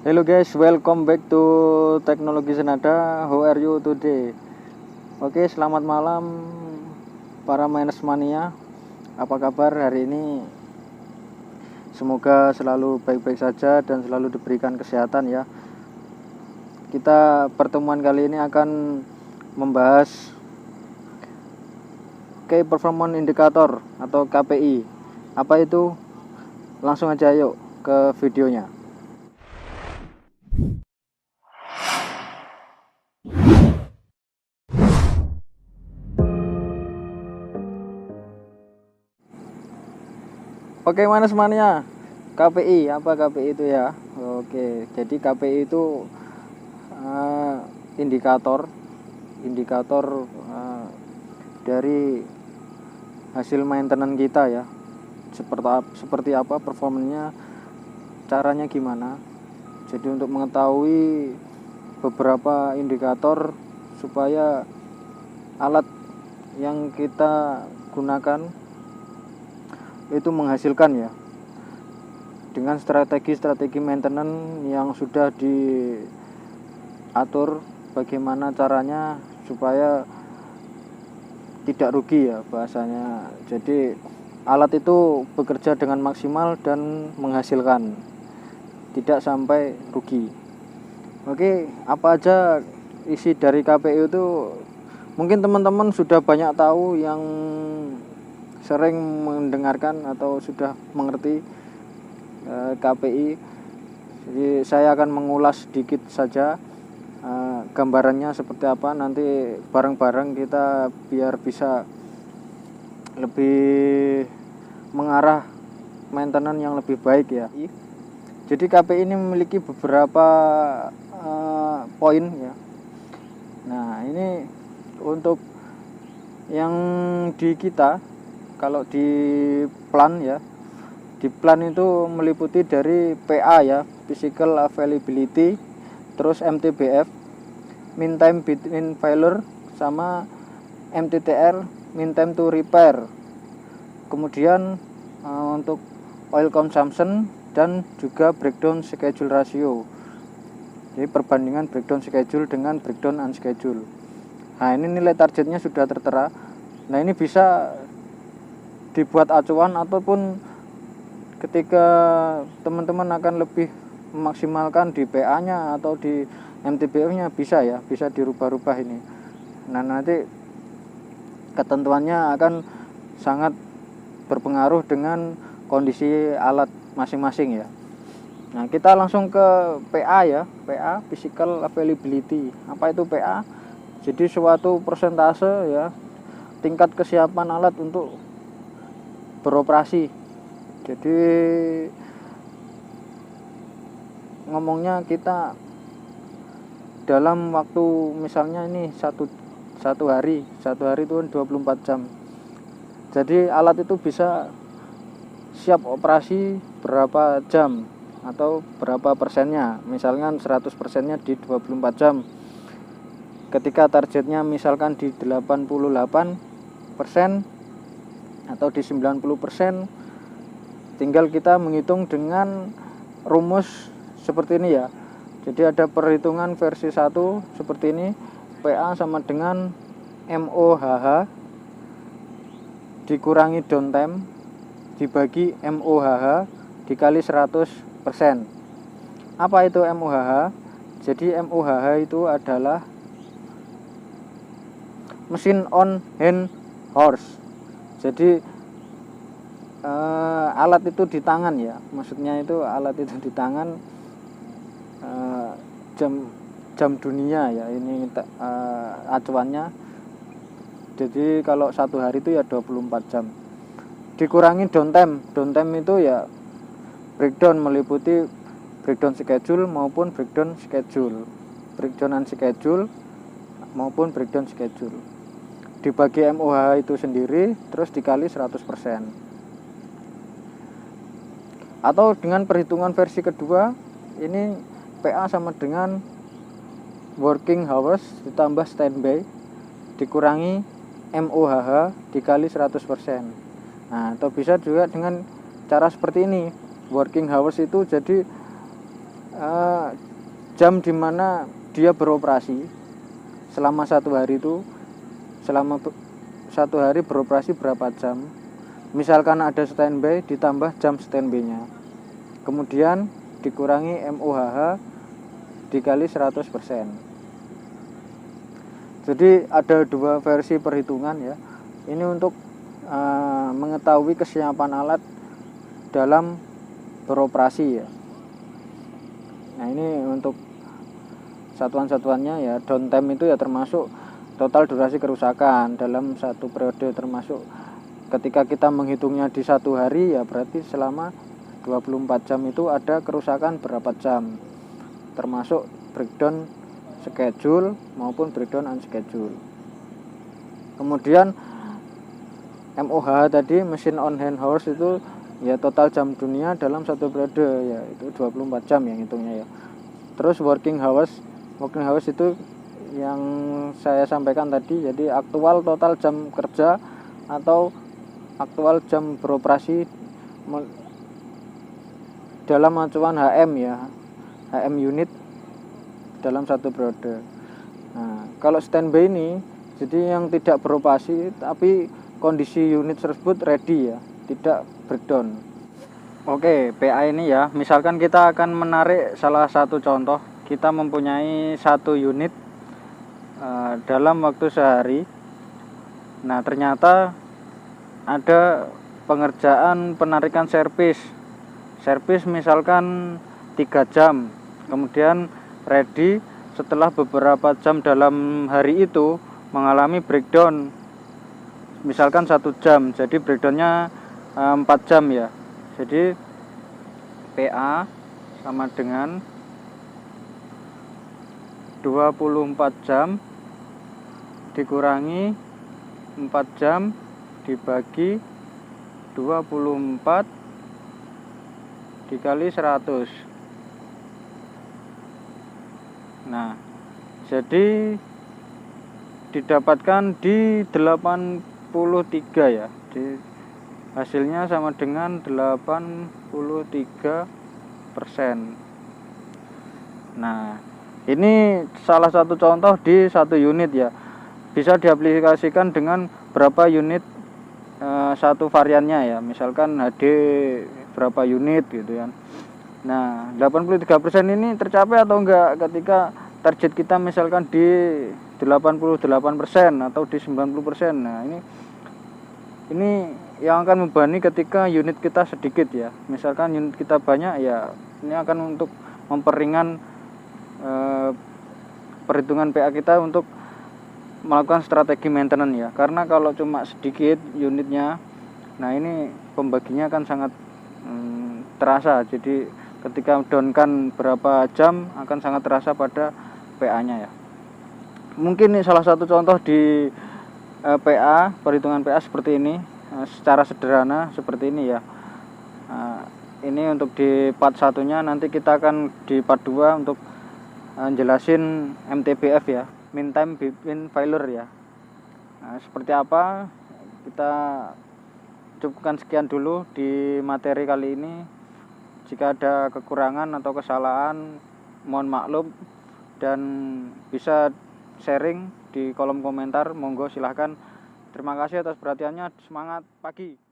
Hello guys, welcome back to Teknologi Senada. How are you today? Oke, selamat malam para miners mania. Apa kabar hari ini? Semoga selalu baik-baik saja dan selalu diberikan kesehatan ya. Kita pertemuan kali ini akan membahas Key Performance Indicator atau KPI. Apa itu? Langsung aja yuk ke videonya. Oke Manes Mania, KPI, apa KPI itu ya? Oke, jadi KPI itu indikator dari hasil maintenance kita ya. Seperti apa performanya, caranya gimana. Jadi untuk mengetahui beberapa indikator supaya alat yang kita gunakan itu menghasilkan ya, dengan strategi maintenance yang sudah diatur, bagaimana caranya supaya tidak rugi ya bahasanya. Jadi alat itu bekerja dengan maksimal dan menghasilkan, tidak sampai rugi. Oke, apa aja isi dari KPI itu mungkin teman-teman sudah banyak tahu yang sering mendengarkan atau sudah mengerti KPI. Jadi saya akan mengulas sedikit saja gambarannya seperti apa, nanti bareng-bareng kita biar bisa lebih mengarah maintenance yang lebih baik ya. Jadi KPI ini memiliki beberapa poin ya. Nah, ini untuk yang di kita, kalau di plan ya, di plan itu meliputi dari PA ya, physical availability, terus MTBF, mean time between failure, sama MTTR, mean time to repair. Kemudian untuk oil consumption dan juga breakdown schedule ratio. Jadi perbandingan breakdown schedule dengan breakdown unschedule. Nah, ini nilai targetnya sudah tertera. Nah, ini bisa dibuat acuan ataupun ketika teman-teman akan lebih memaksimalkan di PA-nya atau di MTBF-nya bisa ya, bisa dirubah-rubah ini. Nah, nanti ketentuannya akan sangat berpengaruh dengan kondisi alat masing-masing ya. Nah, kita langsung ke PA ya. PA, physical availability. Apa itu PA? Jadi suatu persentase ya, tingkat kesiapan alat untuk beroperasi. Jadi ngomongnya kita dalam waktu, misalnya ini satu hari itu 24 jam. Jadi alat itu bisa siap operasi berapa jam atau berapa persennya. Misalkan 100%-nya di 24 jam. Ketika targetnya misalkan di 88% atau di 90%, tinggal kita menghitung dengan rumus seperti ini ya. Jadi ada perhitungan versi 1 seperti ini. PA sama dengan MOHH dikurangi downtime dibagi MOHH dikali 100%. Apa itu MOHH? Jadi MOHH itu adalah mesin on hand horse. Jadi alat itu di tangan ya, maksudnya itu alat itu di tangan, jam dunia ya, ini acuannya. Jadi kalau satu hari itu ya 24 jam dikurangi downtime itu ya breakdown, meliputi breakdown schedule maupun breakdown unschedule maupun breakdown schedule, dibagi MOH itu sendiri terus dikali 100%. Atau dengan perhitungan versi kedua, ini PA sama dengan working hours ditambah standby dikurangi MOHH dikali 100%. Nah, atau bisa juga dengan cara seperti ini. Working hours itu jadi jam dimana dia beroperasi selama satu hari itu, selama satu hari beroperasi berapa jam. Misalkan ada standby ditambah jam standby-nya, kemudian dikurangi MOHH dikali 100%. Jadi ada dua versi perhitungan ya. Ini untuk mengetahui kesiapan alat dalam beroperasi ya. Nah ini untuk satuan-satuannya ya. Downtime itu ya termasuk total durasi kerusakan dalam satu periode, termasuk ketika kita menghitungnya di satu hari ya berarti selama 24 jam itu ada kerusakan berapa jam, termasuk breakdown schedule maupun breakdown unschedule. Kemudian MOH tadi, mesin on hand hours, itu ya total jam dunia dalam satu periode ya, itu 24 jam yang hitungnya ya. Terus working hours itu yang saya sampaikan tadi, jadi aktual total jam kerja atau aktual jam beroperasi dalam acuan HM ya, HM unit dalam satu periode. Nah, kalau standby ini jadi yang tidak beroperasi tapi kondisi unit tersebut ready ya, tidak breakdown. Oke, PA ini ya, misalkan kita akan menarik salah satu contoh, kita mempunyai satu unit dalam waktu sehari. Nah, ternyata ada pengerjaan penarikan servis misalkan 3 jam, kemudian ready setelah beberapa jam dalam hari itu mengalami breakdown misalkan 1 jam, jadi breakdownnya 4 jam ya. Jadi PA sama dengan 24 jam dikurangi 4 jam dibagi 24 dikali 100. Nah, jadi didapatkan di 83 ya. Hasilnya sama dengan 83%. Nah, ini salah satu contoh di satu unit ya. Bisa diaplikasikan dengan berapa unit satu variannya ya. Misalkan HD berapa unit gitu kan. Nah, 83% ini tercapai atau enggak ketika target kita misalkan di 88% atau di 90%. Nah, ini yang akan membebani ketika unit kita sedikit ya. Misalkan unit kita banyak ya, ini akan untuk memperingan perhitungan PA kita untuk melakukan strategi maintenance ya. Karena kalau cuma sedikit unitnya, nah ini pembaginya akan sangat terasa. Jadi ketika downkan berapa jam akan sangat terasa pada PA-nya ya. Mungkin ini salah satu contoh di PA, perhitungan PA seperti ini, secara sederhana seperti ini ya. Ini untuk di part 1-nya, nanti kita akan di part 2 untuk jelasin MTBF ya, mean time between failure ya. Nah, seperti apa, kita cukupkan sekian dulu di materi kali ini. Jika ada kekurangan atau kesalahan, mohon maklum, dan bisa sharing di kolom komentar, monggo silahkan. Terima kasih atas perhatiannya, semangat pagi.